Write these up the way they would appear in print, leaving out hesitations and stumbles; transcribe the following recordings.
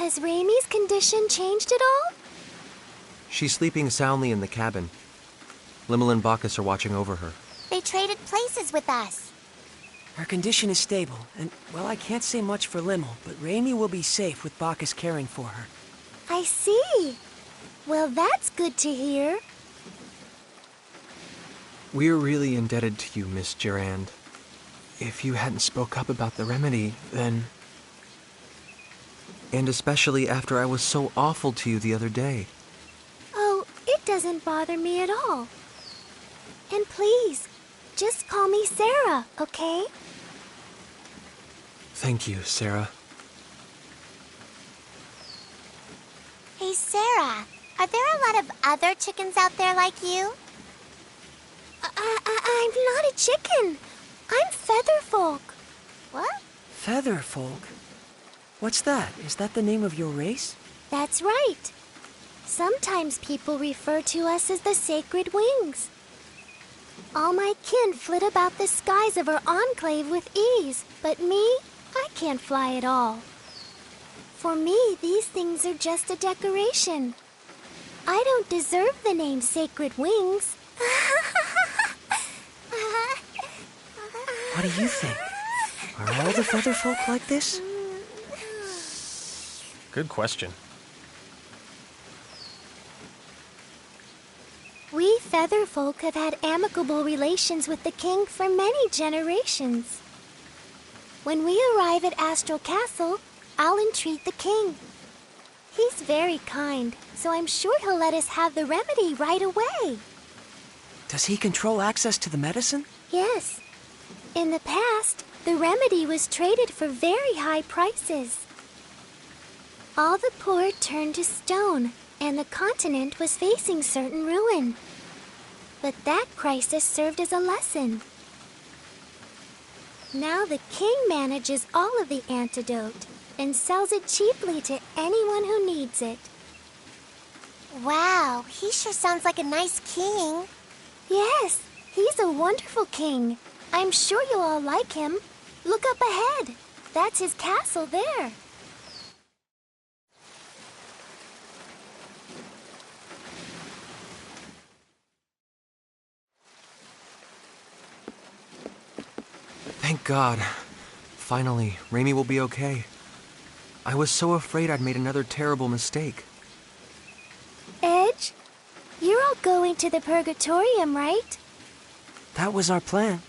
Has Raimi's condition changed at all? She's sleeping soundly in the cabin. Limmel and Bacchus are watching over her. They traded places with us. Her condition is stable, and, well, I can't say much for Limmel, but Raimi will be safe with Bacchus caring for her. I see. Well, that's good to hear. We're really indebted to you, Miss Durand. If you hadn't spoke up about the remedy, then... And especially after I was so awful to you the other day. Oh, it doesn't bother me at all. And please, just call me Sarah, okay? Thank you, Sarah. Hey, Sarah, are there a lot of other chickens out there like you? I'm not a chicken. I'm Featherfolk. What? Featherfolk? What's that? Is that the name of your race? That's right. Sometimes people refer to us as the Sacred Wings. All my kin flit about the skies of our enclave with ease, but me, I can't fly at all. For me, these things are just a decoration. I don't deserve the name Sacred Wings. What do you think? Are all the Featherfolk like this? Good question. We Featherfolk have had amicable relations with the king for many generations. When we arrive at Astral Castle, I'll entreat the king. He's very kind, so I'm sure he'll let us have the remedy right away. Does he control access to the medicine? Yes. In the past, the remedy was traded for very high prices. All the poor turned to stone, and the continent was facing certain ruin. But that crisis served as a lesson. Now the king manages all of the antidote and sells it cheaply to anyone who needs it. Wow, he sure sounds like a nice king. Yes, he's a wonderful king. I'm sure you'll all like him. Look up ahead. That's his castle there. Thank God. Finally, Raimi will be okay. I was so afraid I'd made another terrible mistake. Edge, you're all going to the Purgatorium, right? That was our plan.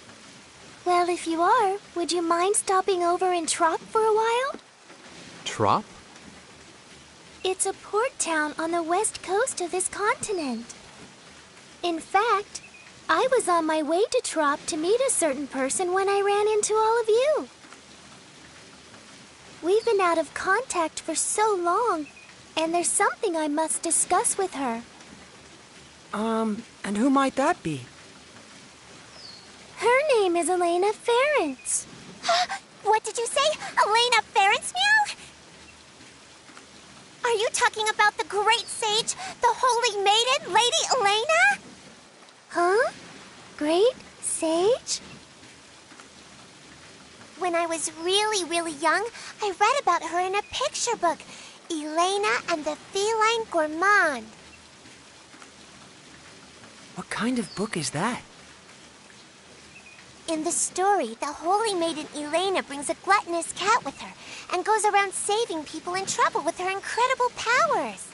Well, if you are, would you mind stopping over in Trop for a while? Trop? It's a port town on the west coast of this continent. In fact, I was on my way to Trop to meet a certain person when I ran into all of you. We've been out of contact for so long, and there's something I must discuss with her. And who might that be? Her name is Elena Ference. What did you say? Elena Ference, meow? Are you talking about the great sage, the holy maiden, Lady Elena? Huh? Great sage? When I was really young, I read about her in a picture book, Elena and the Feline Gourmand. What kind of book is that? In the story, the holy maiden Elena brings a gluttonous cat with her and goes around saving people in trouble with her incredible powers.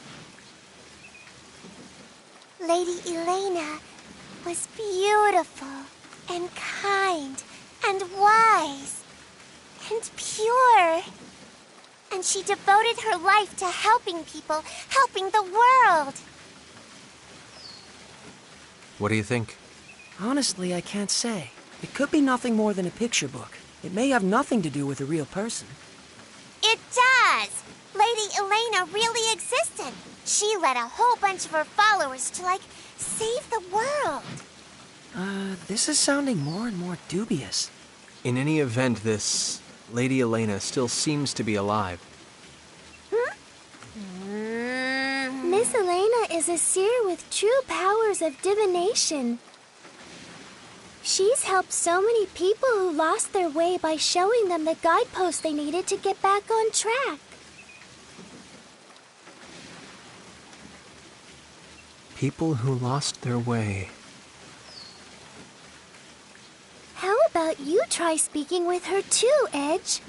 Lady Elena was beautiful and kind and wise and pure. And she devoted her life to helping people, helping the world. What do you think? Honestly, I can't say. It could be nothing more than a picture book. It may have nothing to do with a real person. It does! Lady Elena really existed. She led a whole bunch of her followers to, save the world. This is sounding more and more dubious. In any event, this Lady Elena still seems to be alive. Miss Elena is a seer with true powers of divination. She's helped so many people who lost their way by showing them the guideposts they needed to get back on track. People who lost their way. How about you try speaking with her too, Edge?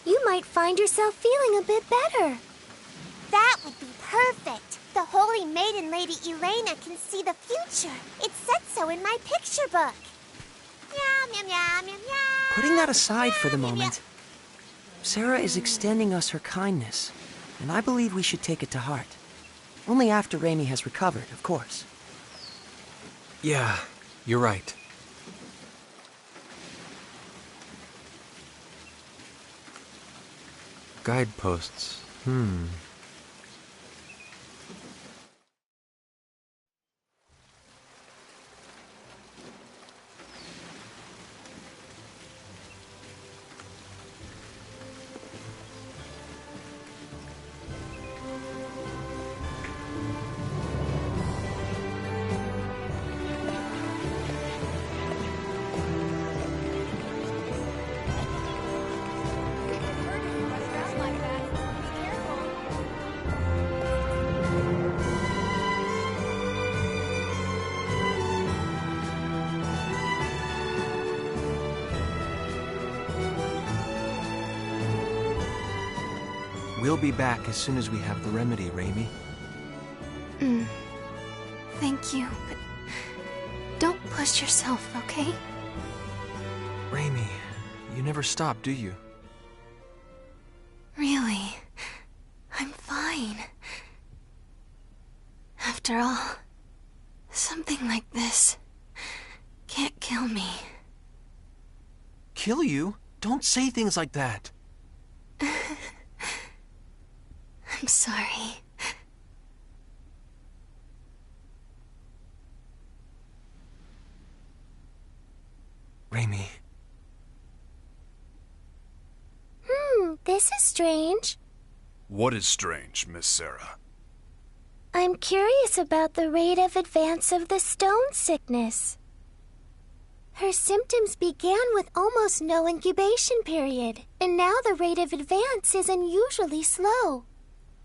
You might find yourself feeling a bit better. That would be perfect. The Holy Maiden Lady Elena can see the future. It said so in my picture book. Meow, meow, meow, meow, meow. Putting that aside for the Meow, meow, moment, Sarah is extending us her kindness, and I believe we should take it to heart. Only after Raimi has recovered, of course. Yeah, you're right. Guideposts. We'll be back as soon as we have the remedy, Raimi. Thank you, but don't push yourself, okay? Raimi, you never stop, do you? Really, I'm fine. After all, something like this can't kill me. Kill you? Don't say things like that. I'm sorry. Raimi. This is strange. What is strange, Miss Sarah? I'm curious about the rate of advance of the stone sickness. Her symptoms began with almost no incubation period, and now the rate of advance is unusually slow.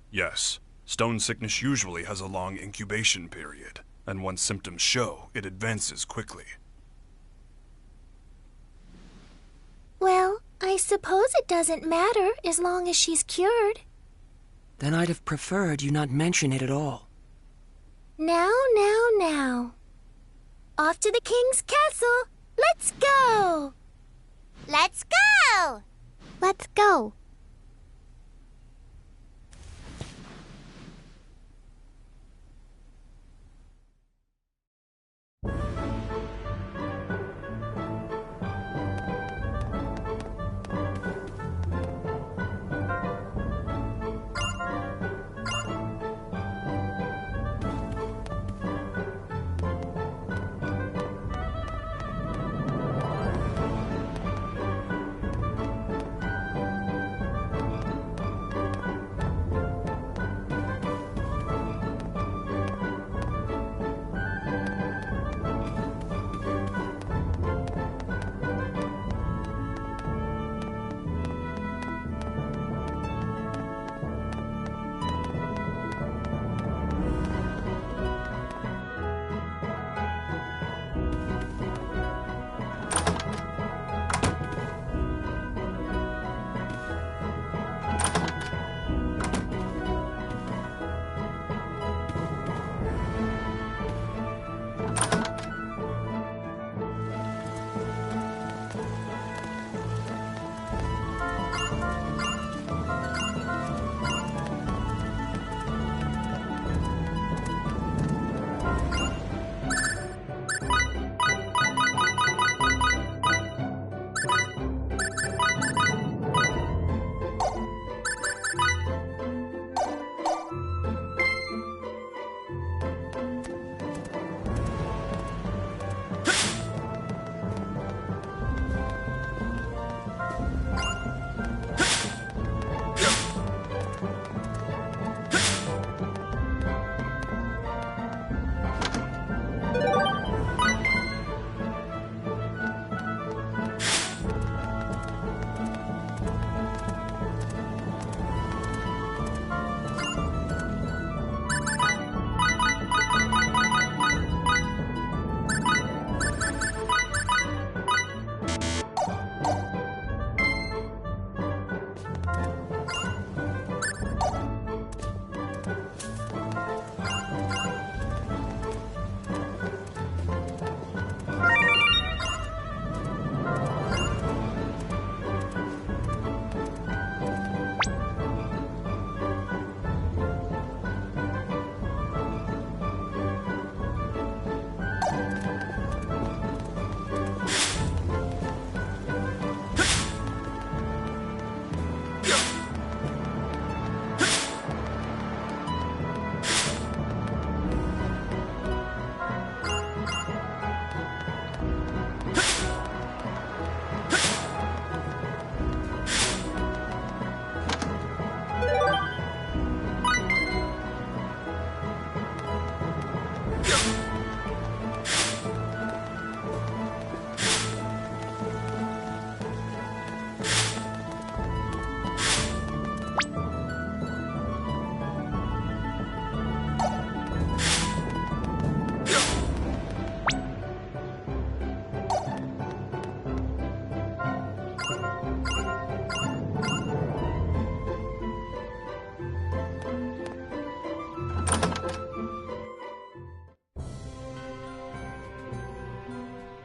Yes, stone sickness usually has a long incubation period, and once symptoms show, it advances quickly. Well, I suppose it doesn't matter as long as she's cured. Then I'd have preferred you not mention it at all. Now. Off to the king's castle. Let's go! Let's go! Let's go.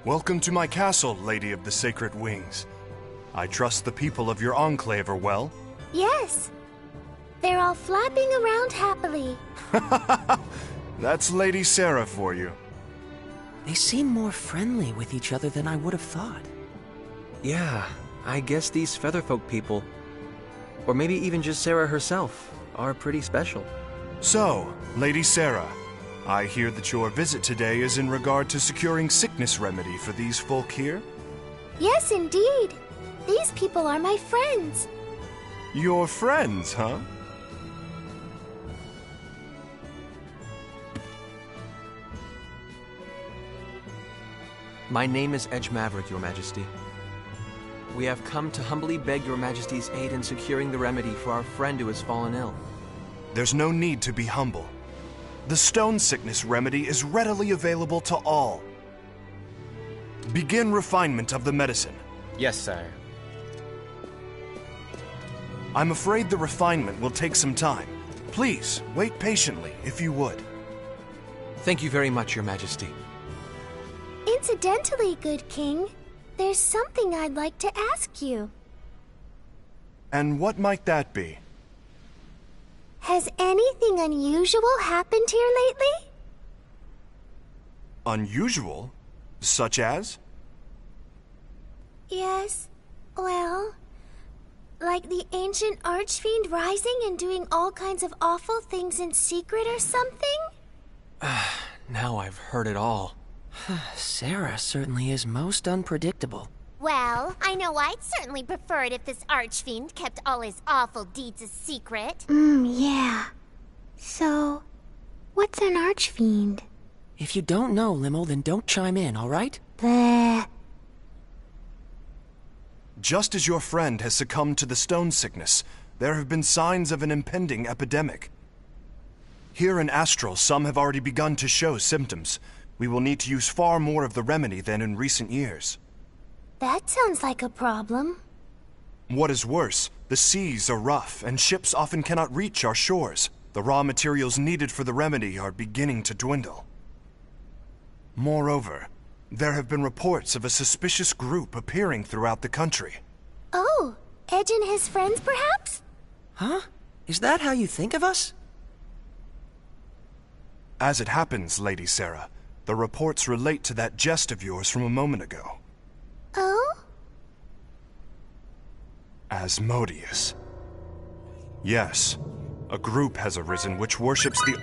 Welcome to my castle, Lady of the Sacred Wings. I trust the people of your enclave are well. Yes. They're all flapping around happily. That's Lady Sarah for you. They seem more friendly with each other than I would have thought. Yeah, I guess these Featherfolk people, or maybe even just Sarah herself, are pretty special. So, Lady Sarah, I hear that your visit today is in regard to securing sickness remedy for these folk here? Yes, indeed. These people are my friends. Your friends, huh? My name is Edge Maverick, Your Majesty. We have come to humbly beg Your Majesty's aid in securing the remedy for our friend who has fallen ill. There's no need to be humble. The stone sickness remedy is readily available to all. Begin refinement of the medicine. Yes, sire. I'm afraid the refinement will take some time. Please, wait patiently, if you would. Thank you very much, Your Majesty. Incidentally, good king, there's something I'd like to ask you. And what might that be? Has anything unusual happened here lately? Unusual? Such as? Yes, well, like the ancient archfiend rising and doing all kinds of awful things in secret or something? Now I've heard it all. Sarah certainly is most unpredictable. Well, I know I'd certainly prefer it if this archfiend kept all his awful deeds a secret. Yeah. So, what's an archfiend? If you don't know, Limo, then don't chime in, all right? Bleh. Just as your friend has succumbed to the stone sickness, there have been signs of an impending epidemic. Here in Astral, some have already begun to show symptoms. We will need to use far more of the remedy than in recent years. That sounds like a problem. What is worse, the seas are rough and ships often cannot reach our shores. The raw materials needed for the remedy are beginning to dwindle. Moreover, there have been reports of a suspicious group appearing throughout the country. Oh, Edge and his friends, perhaps? Huh? Is that how you think of us? As it happens, Lady Sarah, the reports relate to that jest of yours from a moment ago. Oh? Asmodeus. Yes, a group has arisen which worships the...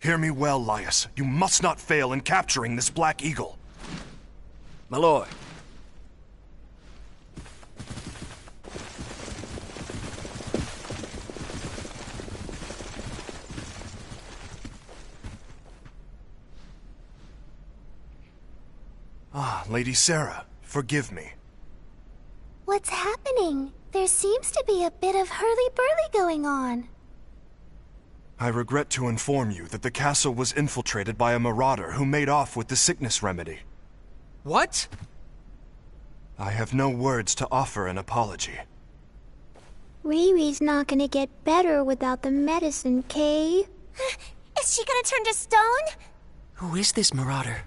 Hear me well, Laius. You must not fail in capturing this Black Eagle. My lord. Ah, Lady Sarah, forgive me. What's happening? There seems to be a bit of hurly-burly going on. I regret to inform you that the castle was infiltrated by a marauder who made off with the sickness remedy. What? I have no words to offer an apology. Riri's not gonna get better without the medicine, Kay. Is she gonna turn to stone? Who is this marauder?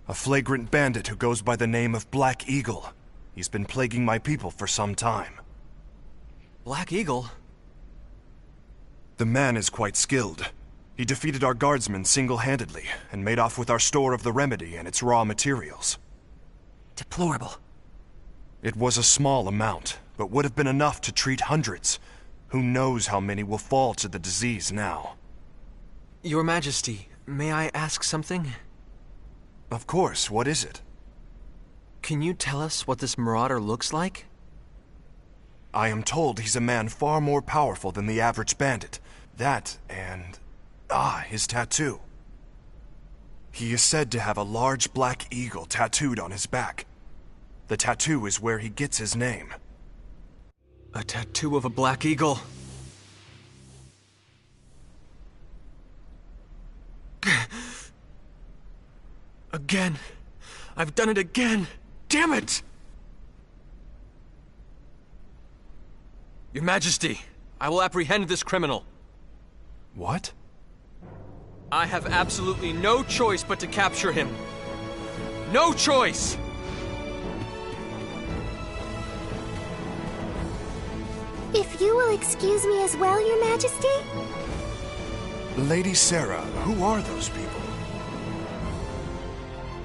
A flagrant bandit who goes by the name of Black Eagle. He's been plaguing my people for some time. Black Eagle? The man is quite skilled. He defeated our guardsmen single-handedly and made off with our store of the remedy and its raw materials. Deplorable. It was a small amount, but would have been enough to treat hundreds. Who knows how many will fall to the disease now? Your Majesty, may I ask something? Of course, what is it? Can you tell us what this marauder looks like? I am told he's a man far more powerful than the average bandit. That and... his tattoo. He is said to have a large black eagle tattooed on his back. The tattoo is where he gets his name. A tattoo of a black eagle. Again. I've done it again. Damn it! Your Majesty, I will apprehend this criminal. What? I have absolutely no choice but to capture him. No choice! If you will excuse me as well, Your Majesty? Lady Sarah, who are those people?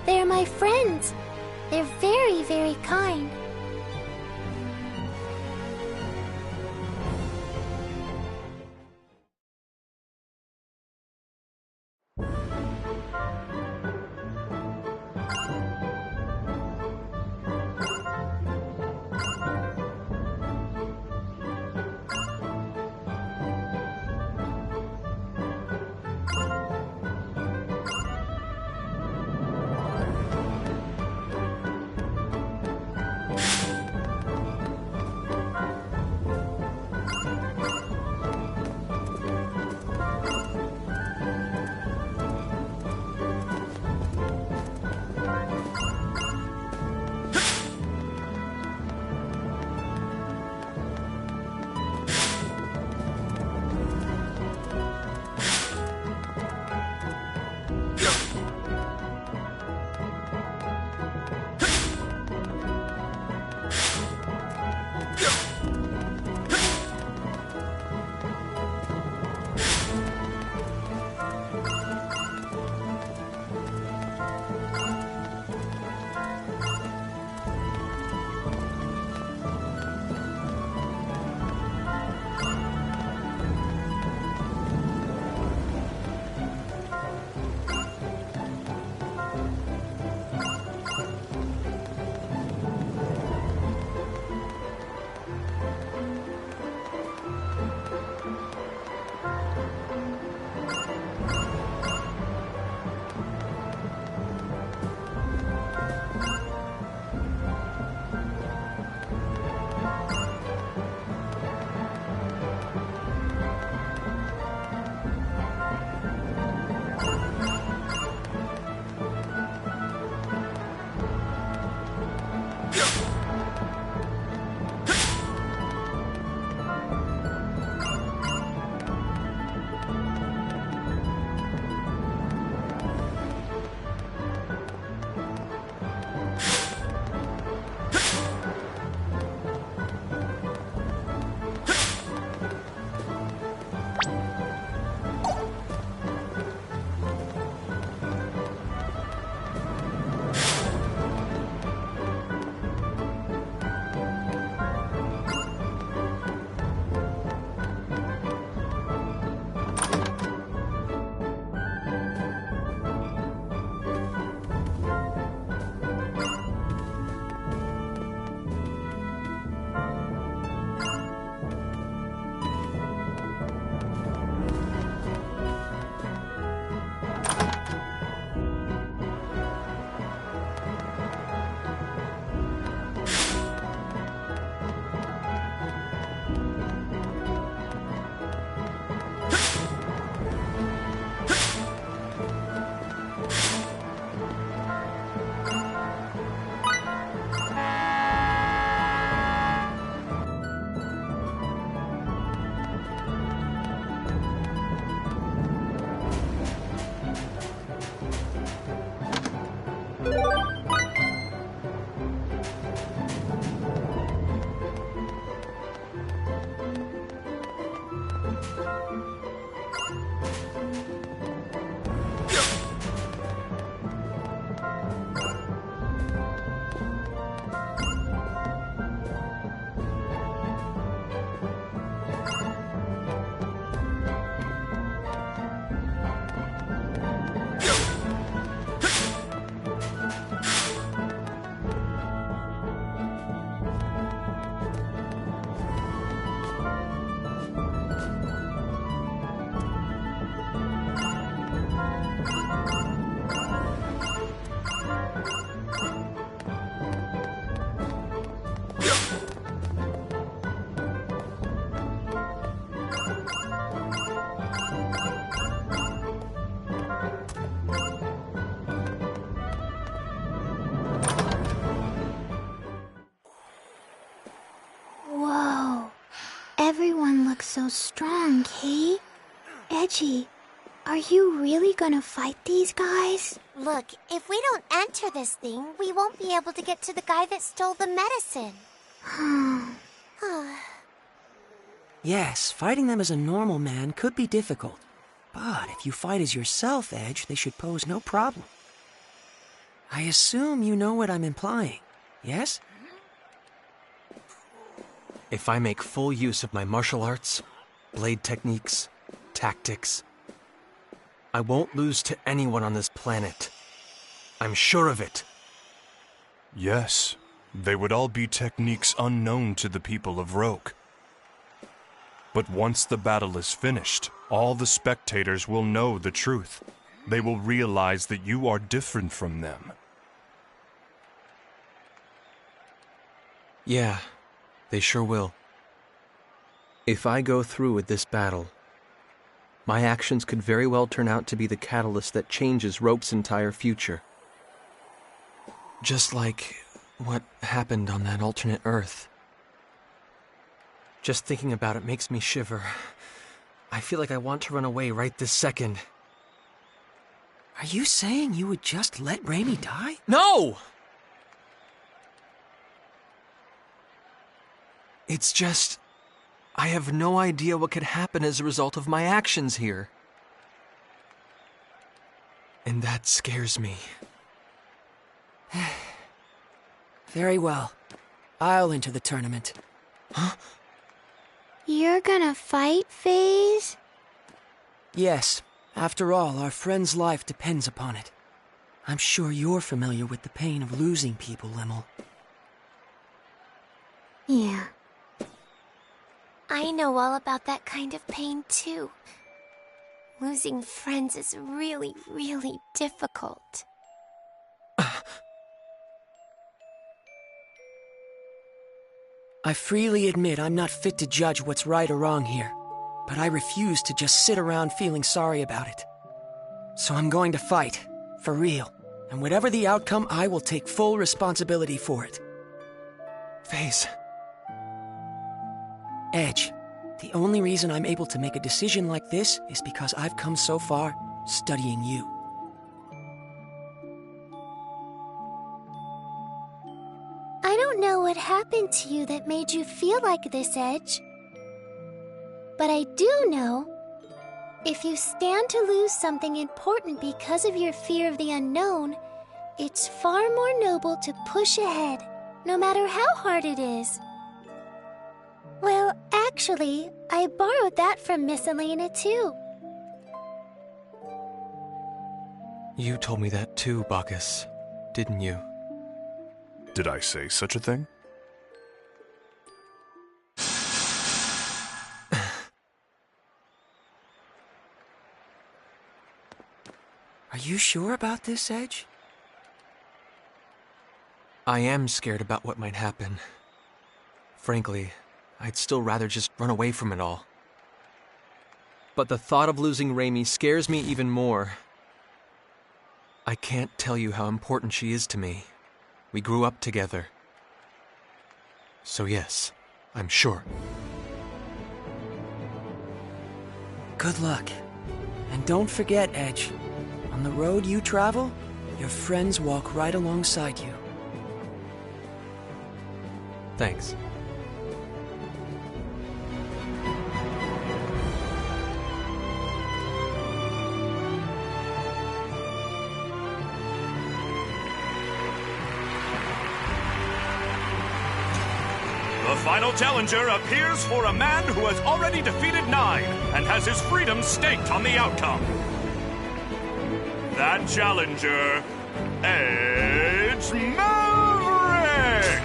They're my friends. They're very, very kind. Everyone looks so strong, Kate. Edgy, are you really gonna fight these guys? Look, if we don't enter this thing, we won't be able to get to the guy that stole the medicine. Yes, fighting them as a normal man could be difficult. But if you fight as yourself, Edge, they should pose no problem. I assume you know what I'm implying, yes? If I make full use of my martial arts, blade techniques, tactics, I won't lose to anyone on this planet. I'm sure of it. Yes, they would all be techniques unknown to the people of Roke. But once the battle is finished, all the spectators will know the truth. They will realize that you are different from them. Yeah, they sure will. If I go through with this battle, my actions could very well turn out to be the catalyst that changes Roke's entire future. Just like what happened on that alternate Earth. Just thinking about it makes me shiver. I feel like I want to run away right this second. Are you saying you would just let Raimi die? No! It's just, I have no idea what could happen as a result of my actions here. And that scares me. Very well. I'll enter the tournament. Huh? You're gonna fight, FaZe? Yes. After all, our friend's life depends upon it. I'm sure you're familiar with the pain of losing people, Limmel. Yeah. I know all about that kind of pain, too. Losing friends is really, really difficult. I freely admit I'm not fit to judge what's right or wrong here, but I refuse to just sit around feeling sorry about it. So I'm going to fight, for real, and whatever the outcome, I will take full responsibility for it. FaZe. Edge, the only reason I'm able to make a decision like this is because I've come so far studying you. I don't know what happened to you that made you feel like this, Edge. But I do know, if you stand to lose something important because of your fear of the unknown, it's far more noble to push ahead, no matter how hard it is. Well, actually, I borrowed that from Miss Elena, too. You told me that too, Bacchus, didn't you? Did I say such a thing? Are you sure about this, Edge? I am scared about what might happen. Frankly, I'd still rather just run away from it all. But the thought of losing Raimi scares me even more. I can't tell you how important she is to me. We grew up together. So yes, I'm sure. Good luck. And don't forget, Edge, on the road you travel, your friends walk right alongside you. Thanks. The final challenger appears for a man who has already defeated 9 and has his freedom staked on the outcome. That challenger, Edge Maverick!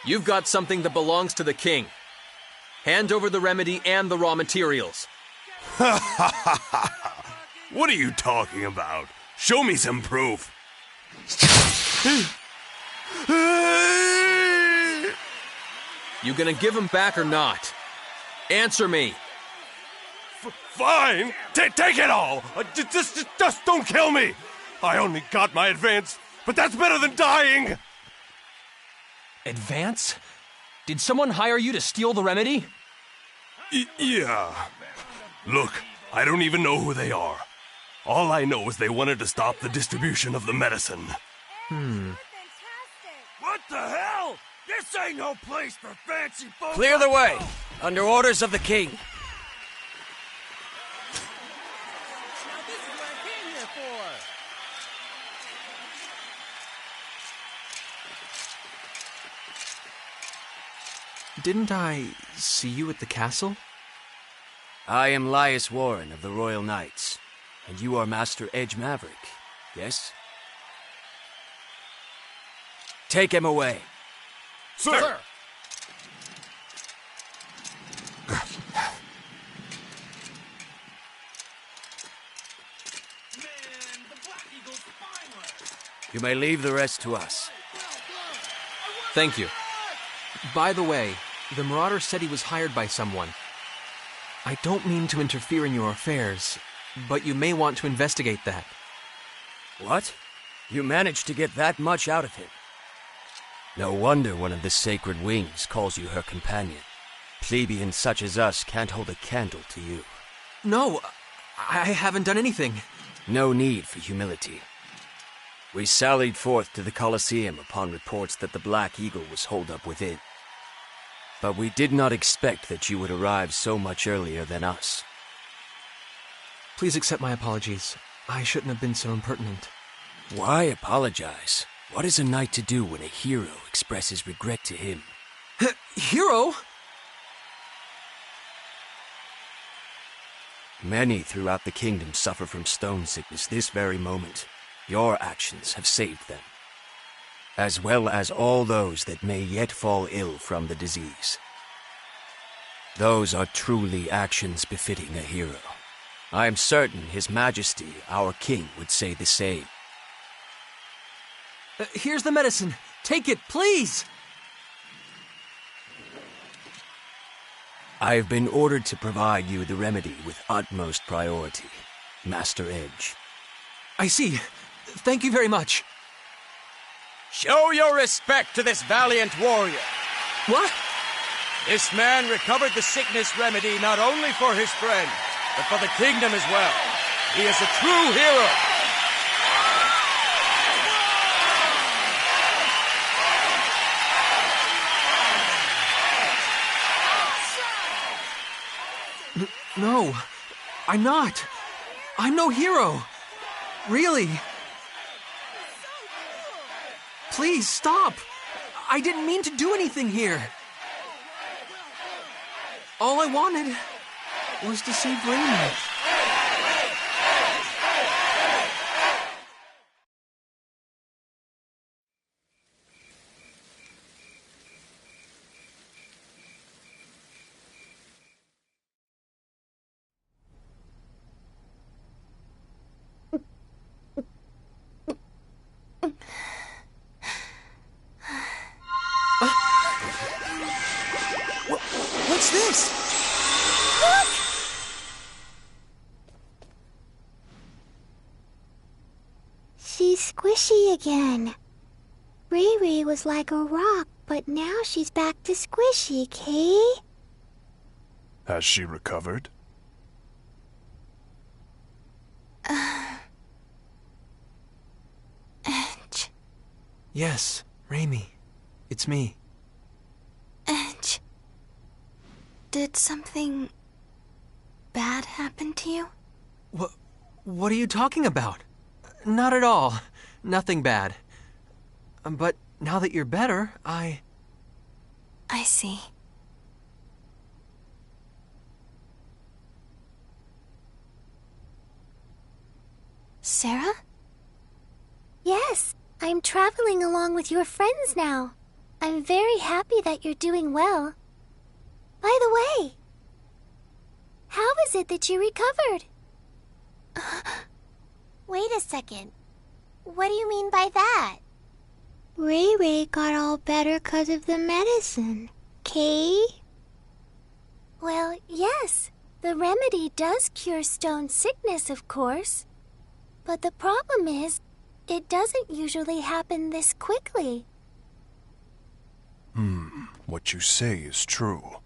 You've got something that belongs to the king. Hand over the remedy and the raw materials. What are you talking about? Show me some proof. You gonna give him back or not? Answer me. Fine. Take it all. Just don't kill me. I only got my advance, but that's better than dying. Advance? Did someone hire you to steal the remedy? Yeah. Look, I don't even know who they are. All I know is they wanted to stop the distribution of the medicine. What the hell? This ain't no place for fancy folks. Clear the way, under orders of the king. Didn't I see you at the castle? I am Laius Warren of the Royal Knights, and you are Master Edge Maverick, yes? Take him away. Sir! You may leave the rest to us. Thank you. By the way, the Marauder said he was hired by someone. I don't mean to interfere in your affairs, but you may want to investigate that. What? You managed to get that much out of him? No wonder one of the Sacred Wings calls you her companion. Plebeians such as us can't hold a candle to you. No, I haven't done anything. No need for humility. We sallied forth to the Colosseum upon reports that the Black Eagle was holed up within. But we did not expect that you would arrive so much earlier than us. Please accept my apologies. I shouldn't have been so impertinent. Why apologize? What is a knight to do when a hero expresses regret to him? Hero? Many throughout the kingdom suffer from stone sickness this very moment. Your actions have saved them, as well as all those that may yet fall ill from the disease. Those are truly actions befitting a hero. I am certain His Majesty, our king, would say the same. Here's the medicine. Take it, please! I have been ordered to provide you the remedy with utmost priority, Master Edge. I see. Thank you very much. Show your respect to this valiant warrior. What? This man recovered the sickness remedy not only for his friend, but for the kingdom as well. He is a true hero. No, I'm not. I'm no hero. Really. Please stop. I didn't mean to do anything here. All I wanted was to save Raymond. What's this? Look! She's squishy again. Riri was like a rock, but now she's back to squishy, Kay? Has she recovered? Edge. Yes, Raimi. It's me. Edge. Did something bad happen to you? What are you talking about? Not at all. Nothing bad. But now that you're better, I see. Sarah? Yes, I'm traveling along with your friends now. I'm very happy that you're doing well. By the way, how is it that you recovered? Wait a second. What do you mean by that? Ray Ray got all better 'cause of the medicine. Kay? Well, yes. The remedy does cure stone sickness, of course. But the problem is, it doesn't usually happen this quickly. What you say is true.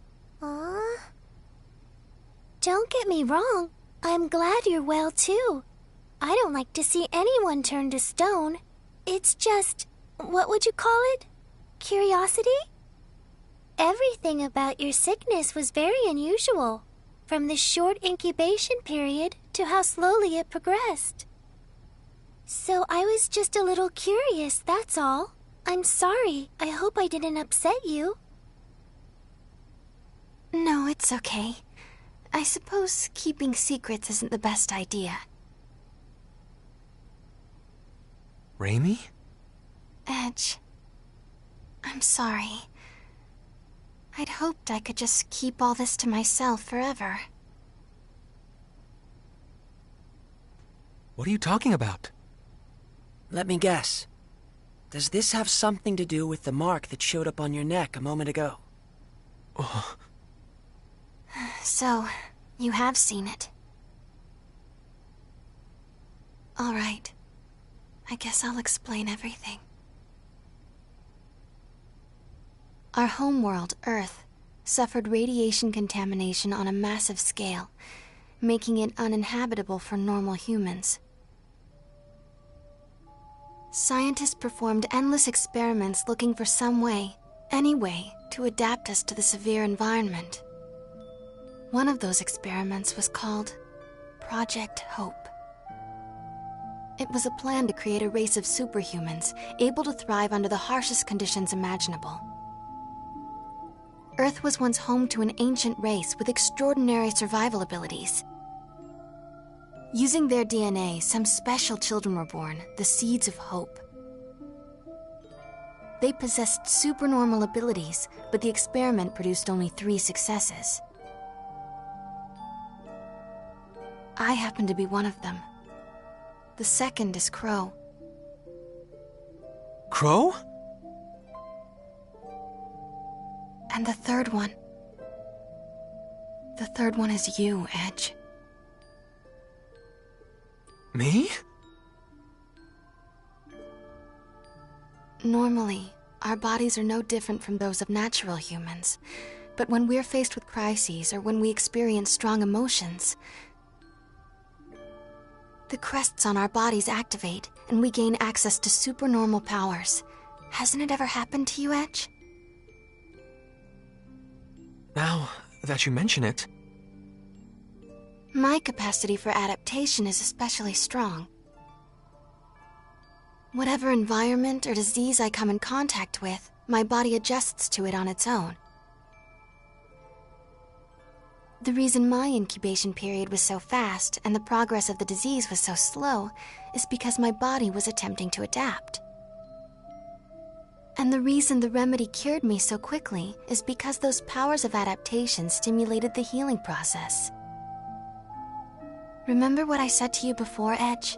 Don't get me wrong. I'm glad you're well, too. I don't like to see anyone turn to stone. It's just, what would you call it? Curiosity? Everything about your sickness was very unusual, from the short incubation period to how slowly it progressed. So I was just a little curious, that's all. I'm sorry. I hope I didn't upset you. No, it's okay. I suppose keeping secrets isn't the best idea. Raimi? Edge, I'm sorry. I'd hoped I could just keep all this to myself forever. What are you talking about? Let me guess. Does this have something to do with the mark that showed up on your neck a moment ago? So, you have seen it. All right. I guess I'll explain everything. Our homeworld, Earth, suffered radiation contamination on a massive scale, making it uninhabitable for normal humans. Scientists performed endless experiments looking for some way, any way, to adapt us to the severe environment. One of those experiments was called Project Hope. It was a plan to create a race of superhumans able to thrive under the harshest conditions imaginable. Earth was once home to an ancient race with extraordinary survival abilities. Using their DNA, some special children were born, the Seeds of Hope. They possessed supernormal abilities, but the experiment produced only 3 successes. I happen to be one of them. The second is Crow. Crow? And the third one... The third one is you, Edge. Me? Normally, our bodies are no different from those of natural humans. But when we're faced with crises or when we experience strong emotions, the crests on our bodies activate and we gain access to supernormal powers. Hasn't it ever happened to you, Edge? Now that you mention it... My capacity for adaptation is especially strong. Whatever environment or disease I come in contact with, my body adjusts to it on its own. The reason my incubation period was so fast and the progress of the disease was so slow is because my body was attempting to adapt. And the reason the remedy cured me so quickly is because those powers of adaptation stimulated the healing process. Remember what I said to you before, Edge?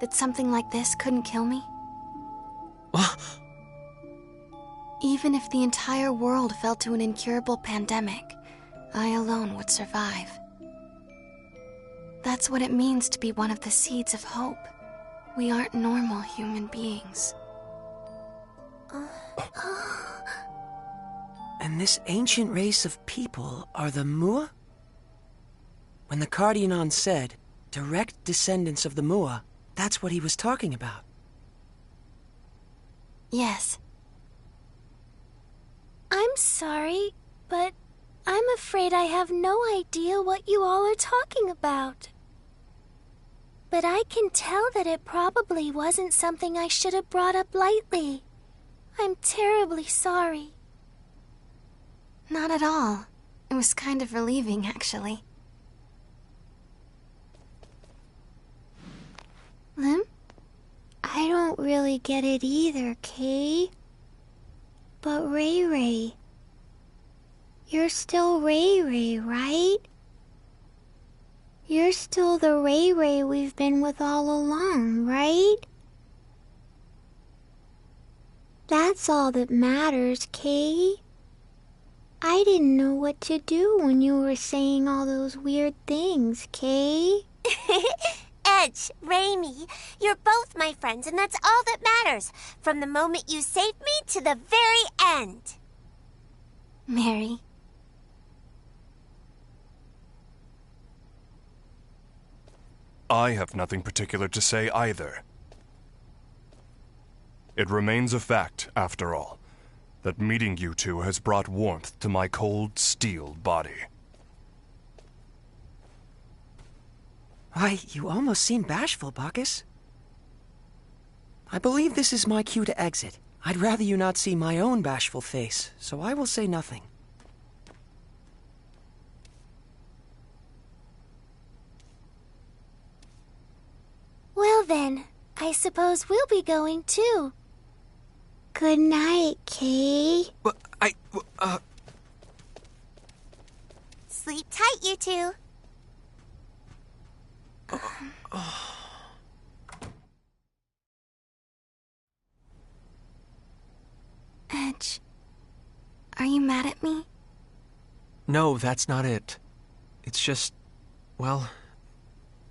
That something like this couldn't kill me? Even if the entire world fell to an incurable pandemic, I alone would survive. That's what it means to be one of the Seeds of Hope. We aren't normal human beings. And this ancient race of people are the Mua? When the Cardionon said, direct descendants of the Mua, that's what he was talking about. Yes. I'm sorry, but I'm afraid I have no idea what you all are talking about. But I can tell that it probably wasn't something I should have brought up lightly. I'm terribly sorry. Not at all. It was kind of relieving, actually. Lim? I don't really get it either, Kay. But Ray Ray, you're still Ray Ray, right? You're still the Ray Ray we've been with all along, right? That's all that matters, Kay. I didn't know what to do when you were saying all those weird things, Kay. Edge, Raimi, you're both my friends, and that's all that matters. From the moment you saved me to the very end. Mary. I have nothing particular to say either. It remains a fact, after all, that meeting you two has brought warmth to my cold steel body. Why, you almost seem bashful, Bacchus. I believe this is my cue to exit. I'd rather you not see my own bashful face, so I will say nothing. Well then, I suppose we'll be going too. Good night, Kay. But Sleep tight, you two. Edge, are you mad at me? No, that's not it. It's just, well,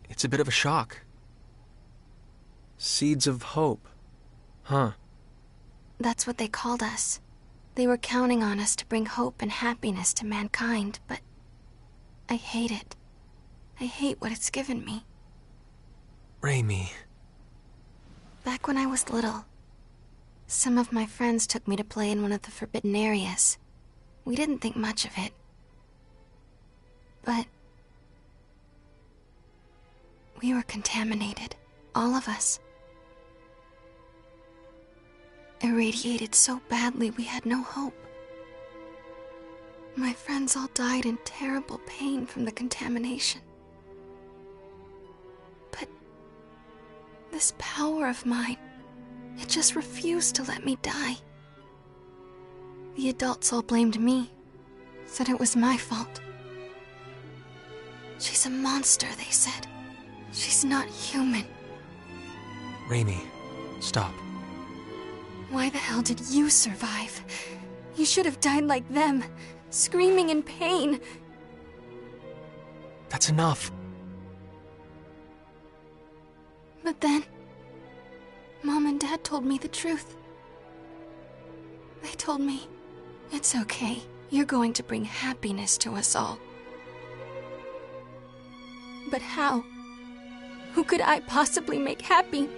it's a bit of a shock. Seeds of hope. Huh. That's what they called us. They were counting on us to bring hope and happiness to mankind, but I hate it. I hate what it's given me. Raimi. Back when I was little, some of my friends took me to play in one of the forbidden areas. We didn't think much of it. But we were contaminated, all of us. Irradiated so badly we had no hope. My friends all died in terrible pain from the contamination. But this power of mine, it just refused to let me die. The adults all blamed me, said it was my fault. She's a monster, they said. She's not human. Raimi, stop. Why the hell did you survive? You should have died like them, screaming in pain. That's enough. But then, Mom and Dad told me the truth. They told me, it's okay, you're going to bring happiness to us all. But how? Who could I possibly make happy?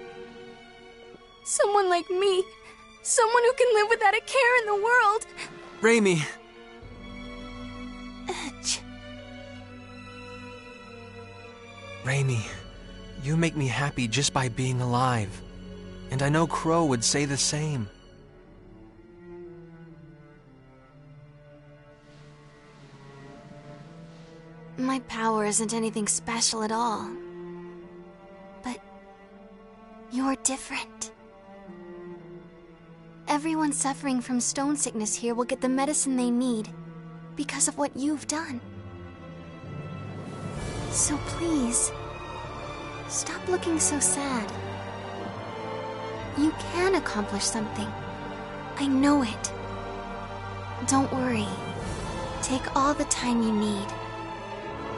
Someone like me. Someone who can live without a care in the world. Raimi! Edge. Raimi, you make me happy just by being alive. And I know Crow would say the same. My power isn't anything special at all. But you're different. Everyone suffering from stone sickness here will get the medicine they need because of what you've done. So please, stop looking so sad. You can accomplish something. I know it. Don't worry. Take all the time you need.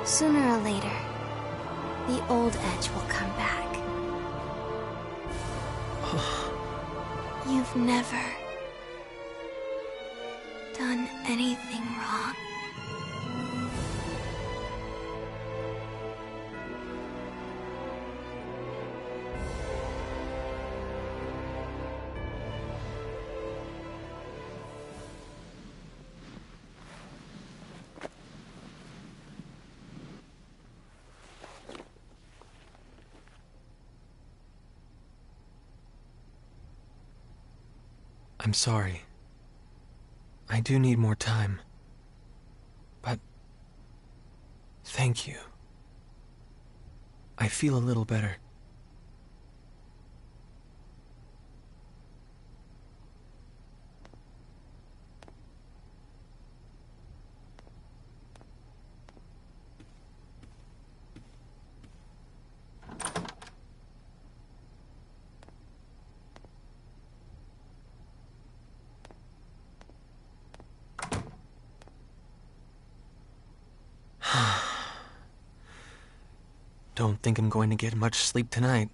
Sooner or later, the old Edge will come back. You've never done anything wrong. I'm sorry. I do need more time. But thank you. I feel a little better. don't think I'm going to get much sleep tonight.